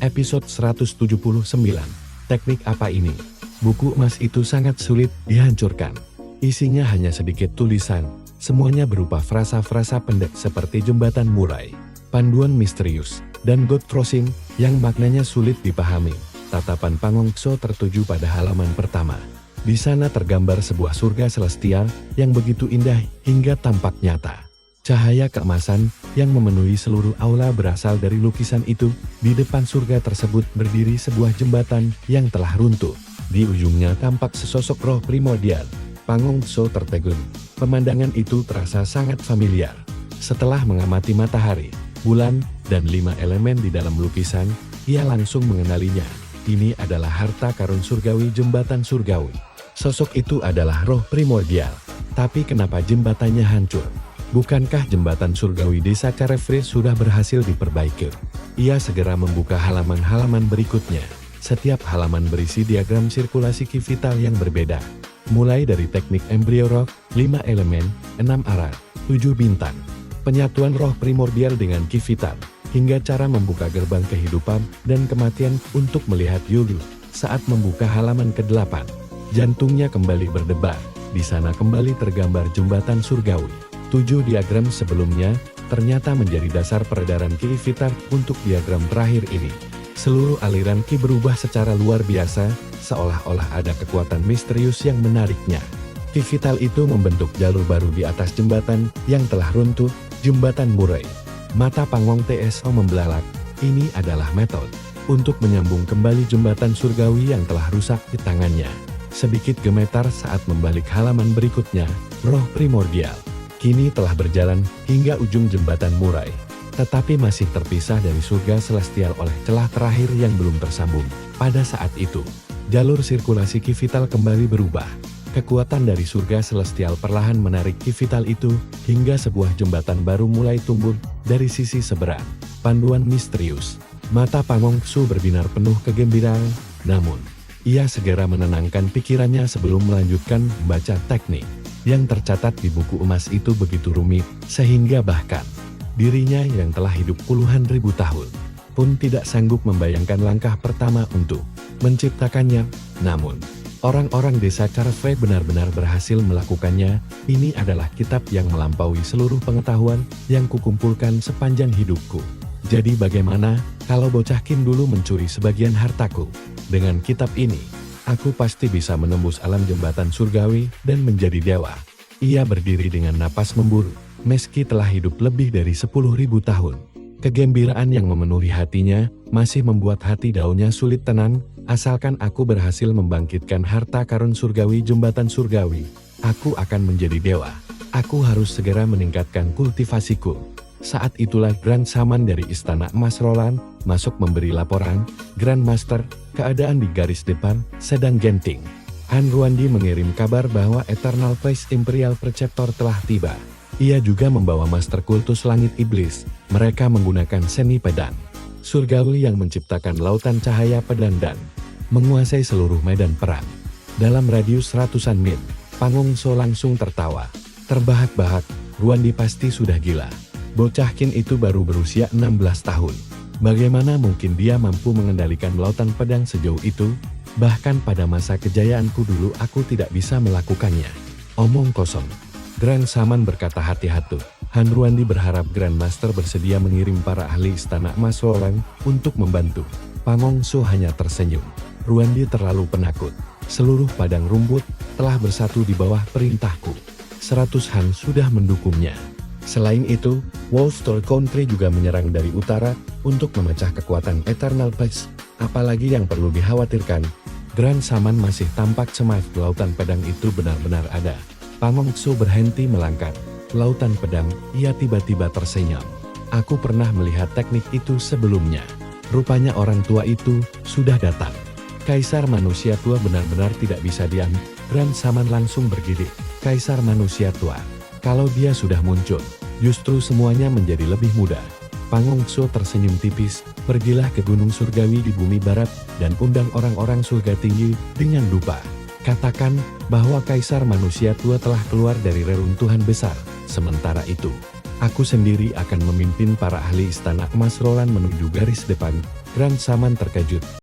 Episode 179. Teknik apa ini? Buku emas itu sangat sulit dihancurkan. Isinya hanya sedikit tulisan, semuanya berupa frasa-frasa pendek seperti jembatan murai, panduan misterius, dan God Crossing yang maknanya sulit dipahami. Tatapan Pangong Tso tertuju pada halaman pertama. Di sana tergambar sebuah surga celestial yang begitu indah hingga tampak nyata. Cahaya keemasan yang memenuhi seluruh aula berasal dari lukisan itu. Di depan surga tersebut berdiri sebuah jembatan yang telah runtuh. Di ujungnya tampak sesosok roh primordial. Pangong Tso tertegun. Pemandangan itu terasa sangat familiar. Setelah mengamati matahari, bulan, dan 5 elemen di dalam lukisan, ia langsung mengenalinya. Ini adalah harta karun surgawi jembatan surgawi. Sosok itu adalah roh primordial. Tapi kenapa jembatannya hancur? Bukankah jembatan surgawi desa Carefree sudah berhasil diperbaiki? Ia segera membuka halaman-halaman berikutnya. Setiap halaman berisi diagram sirkulasi ki vital yang berbeda. Mulai dari teknik embryo rock, 5 elemen, 6 arah, 7 bintang, penyatuan roh primordial dengan ki vital, hingga cara membuka gerbang kehidupan dan kematian untuk melihat Yulu. Saat membuka halaman ke-8, jantungnya kembali berdebar. Di sana kembali tergambar jembatan surgawi. 7 diagram sebelumnya ternyata menjadi dasar peredaran ki vital untuk diagram terakhir ini. Seluruh aliran ki berubah secara luar biasa, seolah-olah ada kekuatan misterius yang menariknya. Ki vital itu membentuk jalur baru di atas jembatan yang telah runtuh, jembatan murai. Mata Pangong Tso membelalak. Ini adalah metode untuk menyambung kembali jembatan surgawi yang telah rusak di tangannya. Sedikit gemetar saat membalik halaman berikutnya, roh primordial kini telah berjalan hingga ujung jembatan murai, tetapi masih terpisah dari surga celestial oleh celah terakhir yang belum tersambung. Pada saat itu, jalur sirkulasi ki vital kembali berubah. Kekuatan dari surga celestial perlahan menarik ki vital itu, hingga sebuah jembatan baru mulai tumbuh dari sisi seberang. Panduan misterius. Mata Pangong Tso berbinar penuh kegembiraan, namun ia segera menenangkan pikirannya sebelum melanjutkan membaca teknik. Yang tercatat di buku emas itu begitu rumit, sehingga bahkan dirinya yang telah hidup puluhan ribu tahun pun tidak sanggup membayangkan langkah pertama untuk menciptakannya. Namun, orang-orang desa Carefree benar-benar berhasil melakukannya. Ini adalah kitab yang melampaui seluruh pengetahuan yang kukumpulkan sepanjang hidupku. Jadi bagaimana kalau bocah Kim dulu mencuri sebagian hartaku? Dengan kitab ini, aku pasti bisa menembus alam jembatan surgawi dan menjadi dewa. Ia berdiri dengan napas memburu, meski telah hidup lebih dari 10.000 tahun. Kegembiraan yang memenuhi hatinya masih membuat hati daunnya sulit tenang. Asalkan aku berhasil membangkitkan harta karun surgawi jembatan surgawi, aku akan menjadi dewa. Aku harus segera meningkatkan kultivasiku. Saat itulah Grand Shaman dari Istana Emas Roland masuk memberi laporan. Grand Master, keadaan di garis depan sedang genting. Han Ruandi mengirim kabar bahwa Eternal Place Imperial Preceptor telah tiba. Ia juga membawa Master Kultus Langit Iblis. Mereka menggunakan seni pedang surgawi yang menciptakan lautan cahaya pedang dan menguasai seluruh medan perang. Dalam radius ratusan mil, Pangong Tso langsung tertawa. Terbahak-bahak, Ruandi pasti sudah gila. Bocah Kin itu baru berusia 16 tahun. Bagaimana mungkin dia mampu mengendalikan lautan pedang sejauh itu? Bahkan pada masa kejayaanku dulu aku tidak bisa melakukannya. Omong kosong. Grand Shaman berkata hati-hati. Han Ruandi berharap Grand Master bersedia mengirim para ahli Istana Emas Roland untuk membantu. Pangong Tso hanya tersenyum. Ruandi terlalu penakut. Seluruh padang rumput telah bersatu di bawah perintahku. 100 Han sudah mendukungnya. Selain itu, Wolfstor Country juga menyerang dari utara untuk memecah kekuatan Eternal Place. Apalagi yang perlu dikhawatirkan, Grand Shaman masih tampak cemas. Lautan pedang itu benar-benar ada. Pangong Tso berhenti melangkah. Lautan pedang, ia tiba-tiba tersenyum. Aku pernah melihat teknik itu sebelumnya. Rupanya orang tua itu sudah datang. Kaisar manusia tua benar-benar tidak bisa diam. Grand Shaman langsung bergidik. Kaisar manusia tua. Kalau dia sudah muncul, justru semuanya menjadi lebih mudah. Pangong Tso tersenyum tipis. Pergilah ke Gunung Surgawi di bumi barat dan undang orang-orang surga tinggi dengan dupa. Katakan bahwa Kaisar manusia tua telah keluar dari reruntuhan besar. Sementara itu, aku sendiri akan memimpin para ahli Istana Emas Roland menuju garis depan. Grand Saman terkejut.